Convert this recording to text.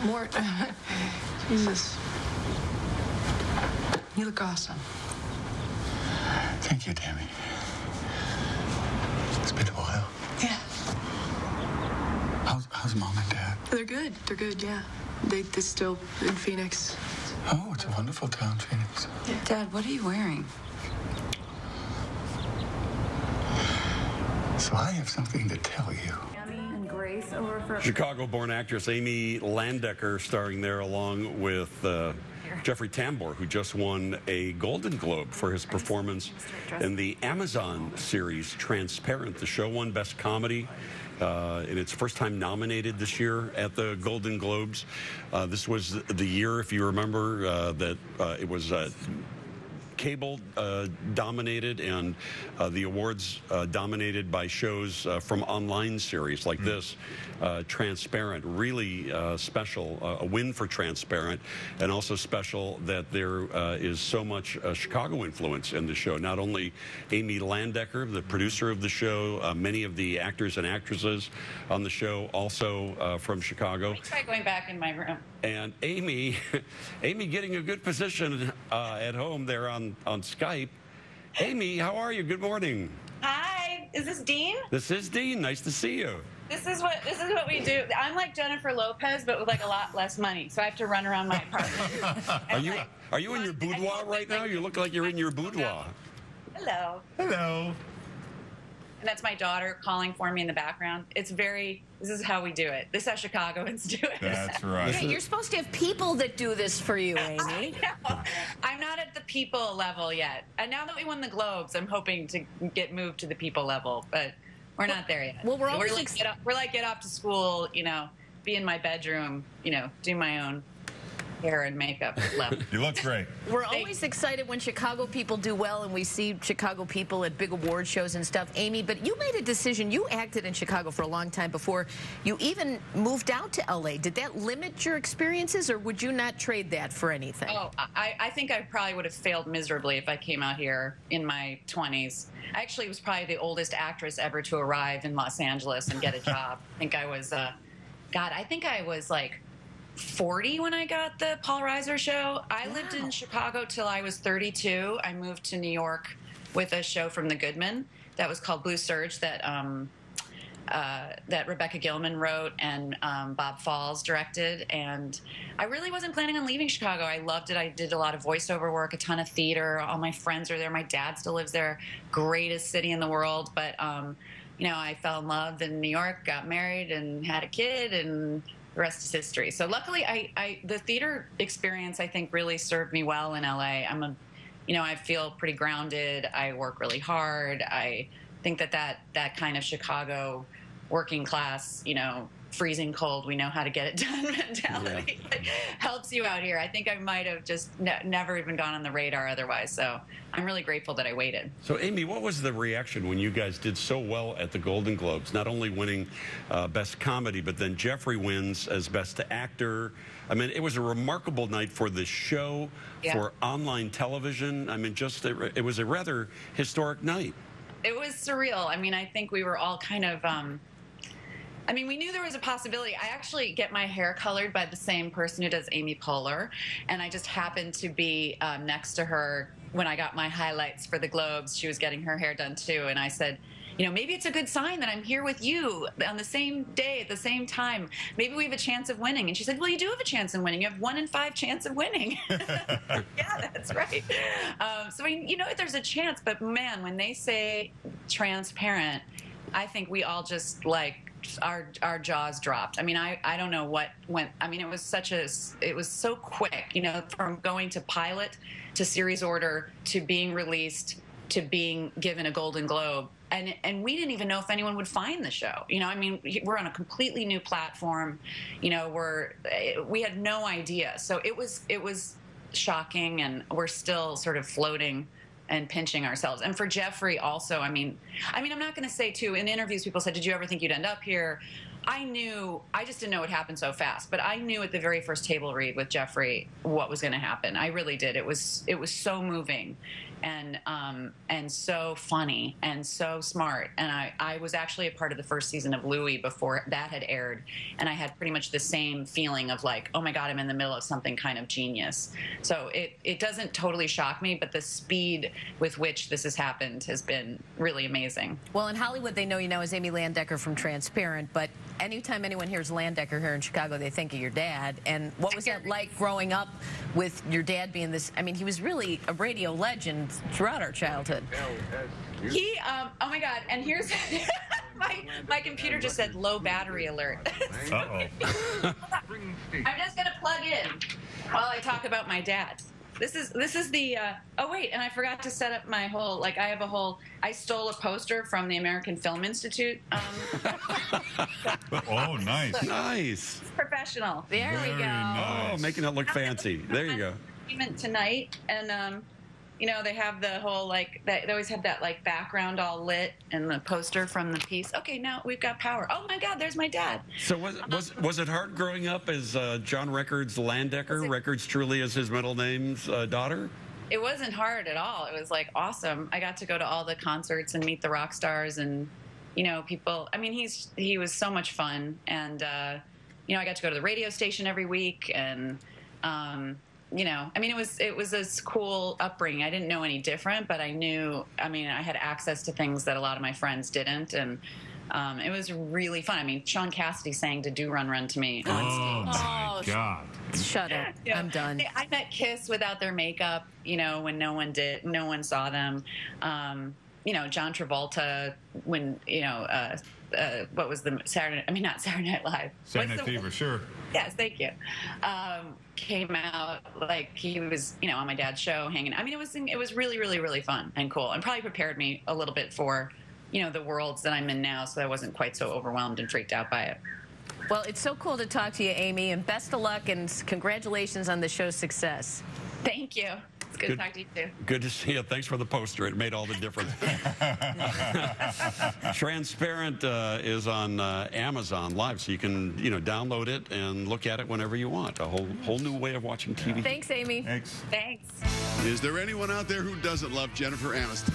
More. Jesus. You look awesome. Thank you, Tammy. It's been a while. Yeah. How's Mom and Dad? They're good. They're good, yeah. They're still in Phoenix. Oh, it's a wonderful town, Phoenix. Yeah. Dad, what are you wearing? So I have something to tell you. Chicago-born actress Amy Landecker starring there along with Jeffrey Tambor, who just won a Golden Globe for his performance in the Amazon series Transparent. The show won Best Comedy in its first time nominated this year at the Golden Globes. This was the year, if you remember, that it was cable dominated, and the awards dominated by shows from online series like this. Transparent, really special, a win for Transparent, and also special that there is so much Chicago influence in the show. Not only Amy Landecker, the producer of the show, many of the actors and actresses on the show also from Chicago. Let me try going back in my room. And Amy getting a good position at home there on Skype. Amy, how are you? Good morning. Hi, is this Dean? This is Dean. Nice to see you. This is what we do. I'm like Jennifer Lopez, but with like a lot less money, so I have to run around my apartment. Are you in your boudoir right now? You look like you're in your boudoir. Hello. Hello. And that's my daughter calling for me in the background. This is how we do it. This is how Chicagoans do it. That's right. Yeah, you're supposed to have people that do this for you, Amy. I know. I'm not at the people level yet. And now that we won the Globes, I'm hoping to get moved to the people level, but we're not there yet. Well, we're like, get off to school, be in my bedroom, do my own hair and makeup level. You look great. We're always excited when Chicago people do well, and we see Chicago people at big award shows and stuff. Amy, but you made a decision. You acted in Chicago for a long time before you even moved out to L.A. Did that limit your experiences, or would you not trade that for anything? Oh, I think I probably would have failed miserably if I came out here in my 20s. I actually was probably the oldest actress ever to arrive in Los Angeles and get a job. I think I was, like 40 when I got the Paul Reiser show. I lived in Chicago till I was 32. I moved to New York with a show from the Goodman that was called Blue Surge that Rebecca Gilman wrote and Bob Falls directed. And I really wasn't planning on leaving Chicago. I loved it. I did a lot of voiceover work, a ton of theater. All my friends are there. My dad still lives there. Greatest city in the world. But, I fell in love in New York, got married, and had a kid, and the rest is history. So luckily, the theater experience, I think, really served me well in LA. I feel pretty grounded. I work really hard. I think that kind of Chicago working class, freezing cold, we know how to get it done mentality helps you out here. I think I might have just never even gone on the radar otherwise. So I'm really grateful that I waited. So, Amy, what was the reaction when you guys did so well at the Golden Globes, not only winning Best Comedy, but then Jeffrey wins as Best Actor? I mean, it was a remarkable night for the show, for online television. I mean, it was a rather historic night. It was surreal. I mean, I think we were all kind of... we knew there was a possibility. I actually get my hair colored by the same person who does Amy Poehler, and I just happened to be next to her when I got my highlights for the Globes. She was getting her hair done too, and I said, maybe it's a good sign that I'm here with you on the same day at the same time. Maybe we have a chance of winning. And she said, well, you do have a chance of winning. You have 1 in 5 chance of winning. Yeah, that's right. There's a chance, but man, when they say Transparent, I think we all just our jaws dropped. I mean, I don't know what went. I mean, it was so quick, from going to pilot to series order to being released to being given a Golden Globe. And we didn't even know if anyone would find the show. We're on a completely new platform. We had no idea. So it was shocking, and we're still sort of floating and pinching ourselves. And for Jeffrey also, I'm not going to say too, in interviews people said, did you ever think you'd end up here? I just didn't know it happened so fast, but I knew at the very first table read with Jeffrey what was going to happen. I really did. It was so moving. and so funny and so smart. And I was actually a part of the first season of Louie before that had aired, and I had pretty much the same feeling of like, oh my God, I'm in the middle of something kind of genius. So it doesn't totally shock me, but the speed with which this has happened has been really amazing. Well, in Hollywood, they know you now as Amy Landecker from Transparent, but anytime anyone hears Landecker here in Chicago, they think of your dad. And what was that like growing up with your dad being this? I mean, he was really a radio legend throughout our childhood. He, oh my God, and here's, my computer just said low battery alert. Uh-oh. I'm just going to plug in while I talk about my dad. This is the, oh wait, and I forgot to set up my whole, like I have a whole, I stole a poster from the American Film Institute. Oh, nice. Nice. Professional. There we Very go. nice. Oh, making it look fancy. There you go. Tonight, and you know, they have the whole like they always have that like background all lit and the poster from the piece. Okay, now we've got power. Oh my God, there's my dad. So was it hard growing up as John Records Landecker? Records truly is his middle name's daughter? It wasn't hard at all. It was like awesome. I got to go to all the concerts and meet the rock stars and, you know, people. I mean, he was so much fun, and you know, I got to go to the radio station every week, and you know, I mean, it was a cool upbringing. I didn't know any different, but I knew. I mean, I had access to things that a lot of my friends didn't, and it was really fun. I mean, Sean Cassidy sang to "Do Run Run" to me on stage. Oh, my God. Shut up. Yeah. I'm done. I met Kiss without their makeup, you know, when no one saw them. You know, John Travolta, when, you know, what was the not Saturday Night Live. Saturday Night Fever, sure. Yes, thank you. Came out like he was, you know, on my dad's show hanging. I mean, it was really, really, really fun and cool, and probably prepared me a little bit for, you know, the worlds that I'm in now, so I wasn't quite so overwhelmed and freaked out by it. Well, it's so cool to talk to you, Amy, and best of luck and congratulations on the show's success. Thank you. It's good to talk to you too. Good to see you. Thanks for the poster. It made all the difference. Transparent is on Amazon Live, so you can, you know, download it and look at it whenever you want. A whole new way of watching TV. Thanks, Amy. Thanks. Thanks. Is there anyone out there who doesn't love Jennifer Aniston?